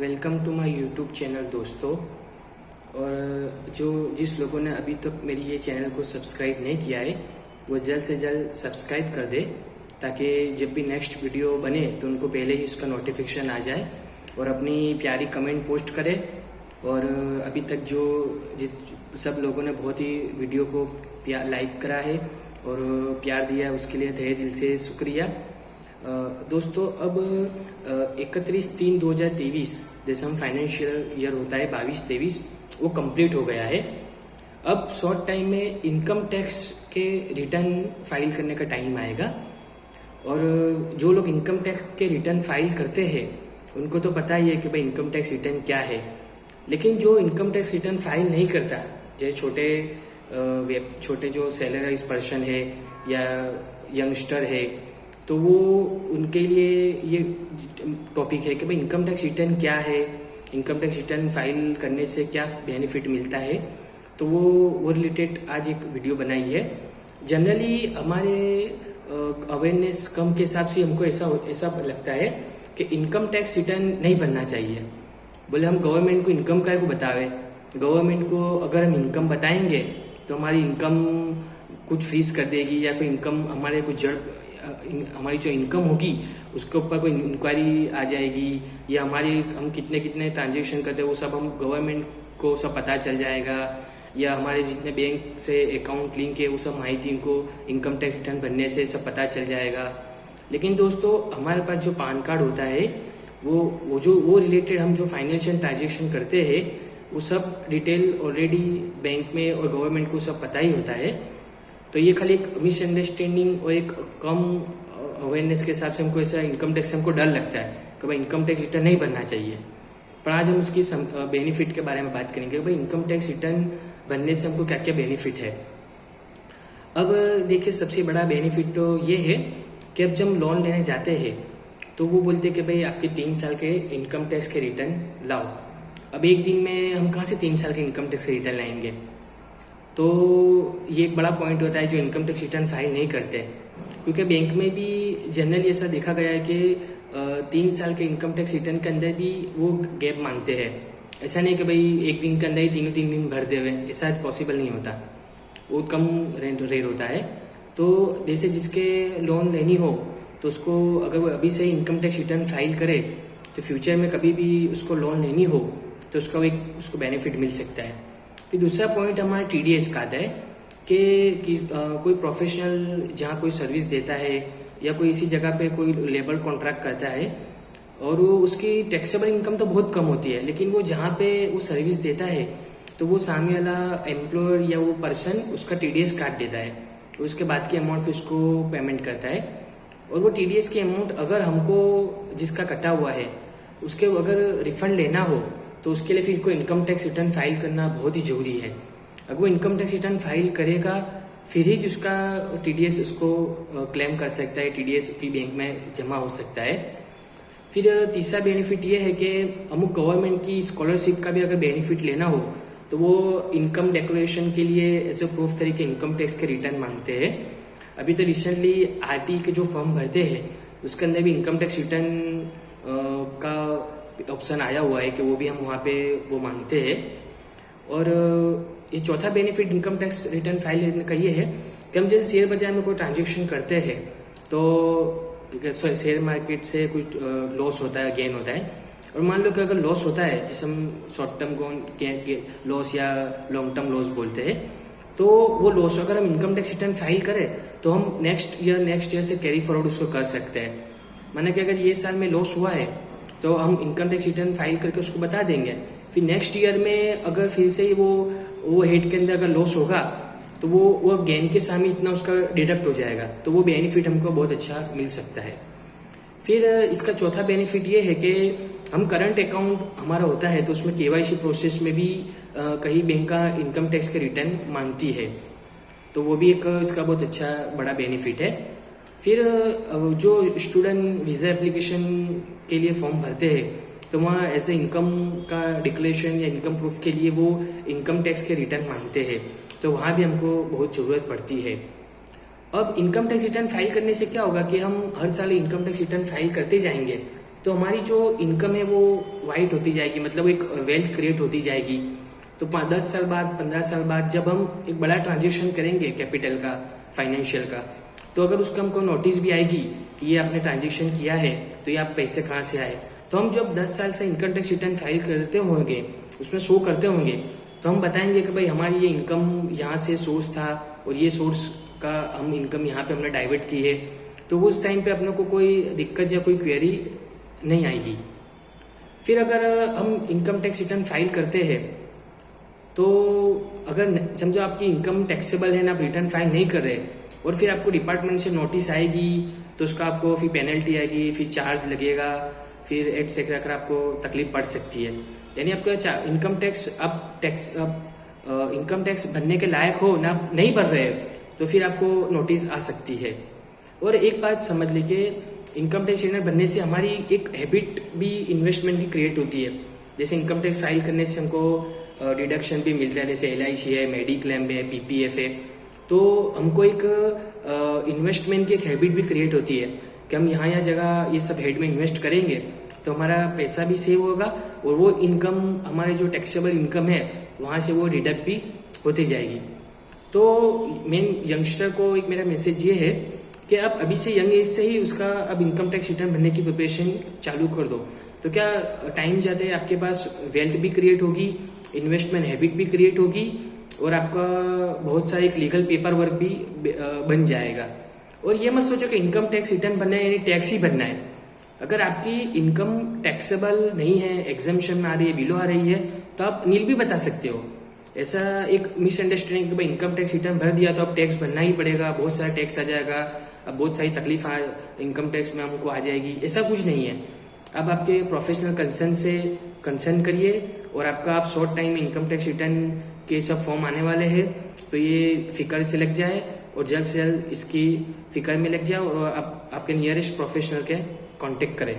Welcome to my YouTube channel दोस्तों। और जिस लोगों ने अभी तक मेरी ये चैनल को सब्सक्राइब नहीं किया है वो जल्द से जल्द सब्सक्राइब कर दे, ताकि जब भी नेक्स्ट वीडियो बने तो उनको पहले ही उसका नोटिफिकेशन आ जाए और अपनी प्यारी कमेंट पोस्ट करे। और अभी तक सब लोगों ने बहुत ही वीडियो को लाइक करा है और प्यार दिया है, उसके लिए तहे दिल से शुक्रिया। दोस्तों, अब 31/3/2023 जैसे हम फाइनेंशियल ईयर होता है 22-23 वो कंप्लीट हो गया है। अब शॉर्ट टाइम में इनकम टैक्स के रिटर्न फाइल करने का टाइम आएगा। और जो लोग इनकम टैक्स के रिटर्न फाइल करते हैं उनको तो पता ही है कि भाई इनकम टैक्स रिटर्न क्या है। लेकिन जो इनकम टैक्स रिटर्न फाइल नहीं करता, जैसे छोटे जो सैलराइज पर्सन है या यंगस्टर है, तो वो उनके लिए ये टॉपिक है कि भाई इनकम टैक्स रिटर्न क्या है, इनकम टैक्स रिटर्न फाइल करने से क्या बेनिफिट मिलता है। तो वो रिलेटेड आज एक वीडियो बनाई है। जनरली हमारे अवेयरनेस कम के हिसाब से हमको ऐसा लगता है कि इनकम टैक्स रिटर्न नहीं बनना चाहिए। बोले हम गवर्नमेंट को इनकम का को बतावे, गवर्नमेंट को अगर हम इनकम बताएंगे तो हमारी इनकम कुछ फ्रीज कर देगी, या फिर इनकम हमारी जो इनकम होगी उसके ऊपर कोई इंक्वायरी आ जाएगी, या हम कितने ट्रांजेक्शन करते हैं वो सब हम गवर्नमेंट को सब पता चल जाएगा, या हमारे जितने बैंक से अकाउंट लिंक है वो सब माहिती उनको इनकम टैक्स रिटर्न भरने से सब पता चल जाएगा। लेकिन दोस्तों, हमारे पास जो पैन कार्ड होता है वो रिलेटेड हम जो फाइनेंशियल ट्रांजेक्शन करते हैं वो सब डिटेल ऑलरेडी बैंक में और गवर्नमेंट को सब पता ही होता है। तो ये खाली एक मिसअंडरस्टैंडिंग और एक कम अवेयरनेस के हिसाब से हमको ऐसा इनकम टैक्स हमको डर लगता है कि भाई इनकम टैक्स रिटर्न नहीं भरना चाहिए। पर आज हम उसकी बेनिफिट के बारे में बात करेंगे, भाई इनकम टैक्स रिटर्न भरने से हमको क्या क्या बेनिफिट है। अब देखिए, सबसे बड़ा बेनिफिट तो ये है कि अब जब हम लोन लेने जाते हैं तो वो बोलते हैं कि भाई आपके 3 साल के इनकम टैक्स के रिटर्न लाओ। अब एक दिन में हम कहाँ से 3 साल के इनकम टैक्स के रिटर्न लाएंगे? तो ये एक बड़ा पॉइंट होता है जो इनकम टैक्स रिटर्न फाइल नहीं करते, क्योंकि बैंक में भी जनरली ऐसा देखा गया है कि 3 साल के इनकम टैक्स रिटर्न के अंदर भी वो गैप मांगते हैं। ऐसा नहीं कि भाई एक दिन के अंदर ही 3 दिन भर दे हुए, ऐसा पॉसिबल नहीं होता, वो कम रेट होता है। तो जैसे जिसके लोन लेनी हो तो उसको अगर वो अभी से इनकम टैक्स रिटर्न फाइल करे तो फ्यूचर में कभी भी उसको लोन लेनी हो तो उसको बेनिफिट मिल सकता है। फिर दूसरा पॉइंट हमारा TDS का आता है कि कोई प्रोफेशनल जहाँ कोई सर्विस देता है या कोई इसी जगह पे कोई लेबर कॉन्ट्रैक्ट करता है और वो उसकी टैक्सेबल इनकम तो बहुत कम होती है, लेकिन वो जहाँ पे वो सर्विस देता है तो वो सामने वाला एम्प्लॉयर या वो पर्सन उसका TDS काट देता है, उसके बाद के अमाउंट फिर उसको पेमेंट करता है। और वो TDS की अमाउंट अगर हमको जिसका कटा हुआ है उसके अगर रिफंड लेना हो तो उसके लिए फिर को इनकम टैक्स रिटर्न फाइल करना बहुत ही जरूरी है। अगर वो इनकम टैक्स रिटर्न फाइल करेगा फिर ही उसका TDS उसको क्लेम कर सकता है, TDS भी बैंक में जमा हो सकता है। फिर तीसरा बेनिफिट ये है कि अमुक गवर्नमेंट की स्कॉलरशिप का भी अगर बेनिफिट लेना हो तो वो इनकम डिक्लेरेशन के लिए एज ए प्रूफ तरीके इनकम टैक्स के रिटर्न मांगते हैं। अभी तो रिसेंटली RT के जो फॉर्म भरते हैं उसके अंदर भी इनकम टैक्स रिटर्न का ऑप्शन आया हुआ है कि वो भी हम वहाँ पे वो मांगते हैं। और ये चौथा benefit income tax return file लेने का ये है कि हम जैसे शेयर बाजार में कोई ट्रांजेक्शन करते हैं तो शेयर मार्केट से कुछ लॉस होता है, गेन होता है, और मान लो कि अगर लॉस होता है जिसे हम शॉर्ट टर्म लॉस या लॉन्ग टर्म लॉस बोलते हैं, तो वो लॉस अगर हम इनकम टैक्स रिटर्न फाइल करें तो हम नेक्स्ट ईयर से कैरी फॉरवर्ड उसको कर सकते हैं। माना कि अगर ये साल में लॉस हुआ है तो हम इनकम टैक्स रिटर्न फाइल करके उसको बता देंगे, फिर नेक्स्ट ईयर में अगर फिर से ही वो हेड के अंदर अगर लॉस होगा तो वो गेन के सामने इतना उसका डिडक्ट हो जाएगा, तो वो बेनिफिट हमको बहुत अच्छा मिल सकता है। फिर इसका चौथा बेनिफिट ये है कि हम करंट अकाउंट हमारा होता है तो उसमें KYC प्रोसेस में भी कहीं बैंक का इनकम टैक्स के रिटर्न मांगती है, तो वो भी एक इसका बहुत अच्छा बड़ा बेनिफिट है। फिर जो स्टूडेंट वीज़ा एप्लीकेशन के लिए फॉर्म भरते हैं तो वहाँ एज ए इनकम का डिक्लेरेशन या इनकम प्रूफ के लिए वो इनकम टैक्स के रिटर्न मांगते हैं, तो वहाँ भी हमको बहुत ज़रूरत पड़ती है। अब इनकम टैक्स रिटर्न फाइल करने से क्या होगा कि हम हर साल इनकम टैक्स रिटर्न फाइल करते जाएंगे तो हमारी जो इनकम है वो वाइट होती जाएगी, मतलब एक वेल्थ क्रिएट होती जाएगी। तो 10 साल बाद 15 साल बाद जब हम एक बड़ा ट्रांजेक्शन करेंगे कैपिटल का, फाइनेंशियल का, तो अगर उसका हमको नोटिस भी आएगी कि ये आपने ट्रांजेक्शन किया है तो ये आप पैसे कहाँ से आए, तो हम जब 10 साल से इनकम टैक्स रिटर्न फाइल करते होंगे, उसमें शो करते होंगे, तो हम बताएंगे कि भाई हमारी ये इनकम यहाँ से सोर्स था और ये सोर्स का हम इनकम यहाँ पे हमने डाइवर्ट की है। तो उस टाइम पे अपने को कोई दिक्कत या कोई क्वेरी नहीं आएगी। फिर अगर हम इनकम टैक्स रिटर्न फाइल करते हैं तो अगर समझो आपकी इनकम टैक्सेबल है ना, आप रिटर्न फाइल नहीं कर रहे और फिर आपको डिपार्टमेंट से नोटिस आएगी तो उसका आपको फिर पेनल्टी आएगी, फिर चार्ज लगेगा, फिर एटसेट्रा कर आपको तकलीफ पड़ सकती है। यानी आपका इनकम टैक्स इनकम टैक्स भरने के लायक हो ना, नहीं भर रहे तो फिर आपको नोटिस आ सकती है। और एक बात समझ लीजिए, इनकम टैक्स रिटर्न भरने से हमारी एक हैबिट भी, इन्वेस्टमेंट भी क्रिएट होती है। जैसे इनकम टैक्स फाइल करने से हमको डिडक्शन भी मिलता है, जैसे LIC है, मेडिक्लेम है, PPF है। तो हमको एक इन्वेस्टमेंट की एक हैबिट भी क्रिएट होती है कि हम यहाँ जगह ये सब हेड में इन्वेस्ट करेंगे तो हमारा पैसा भी सेव होगा और वो इनकम, हमारे जो टैक्सेबल इनकम है वहाँ से वो डिडक्ट भी होती जाएगी। तो मेन यंगस्टर को एक मेरा मैसेज ये है कि आप अभी से यंग एज से ही उसका अब इनकम टैक्स रिटर्न भरने की प्रिपरेशन चालू कर दो। तो क्या टाइम जाते आपके पास वेल्थ भी क्रिएट होगी, इन्वेस्टमेंट हैबिट भी क्रिएट होगी और आपका बहुत सारा एक लीगल पेपर वर्क भी बन जाएगा। और ये मत सोचो कि इनकम टैक्स रिटर्न भरना है यानी टैक्स ही भरना है। अगर आपकी इनकम टैक्सेबल नहीं है, एग्जाम्पशन में आ रही है, बिलो आ रही है, तो आप नील भी बता सकते हो। ऐसा एक मिसअंडरस्टैंडिंग कि भाई इनकम टैक्स रिटर्न भर दिया तो अब टैक्स भरना ही पड़ेगा, बहुत सारा टैक्स आ जाएगा, अब बहुत सारी तकलीफ इनकम टैक्स में हमको आ जाएगी, ऐसा कुछ नहीं है। अब आपके प्रोफेशनल कंसर्न से कंसर्न करिए और आपका आप शॉर्ट टाइम में इनकम टैक्स रिटर्न के सब फॉर्म आने वाले हैं तो ये फिकर से लग जाए और जल्द से जल्द इसकी फिकर में लग जाए और आप आपके नियरेस्ट प्रोफेशनल के कांटेक्ट करें।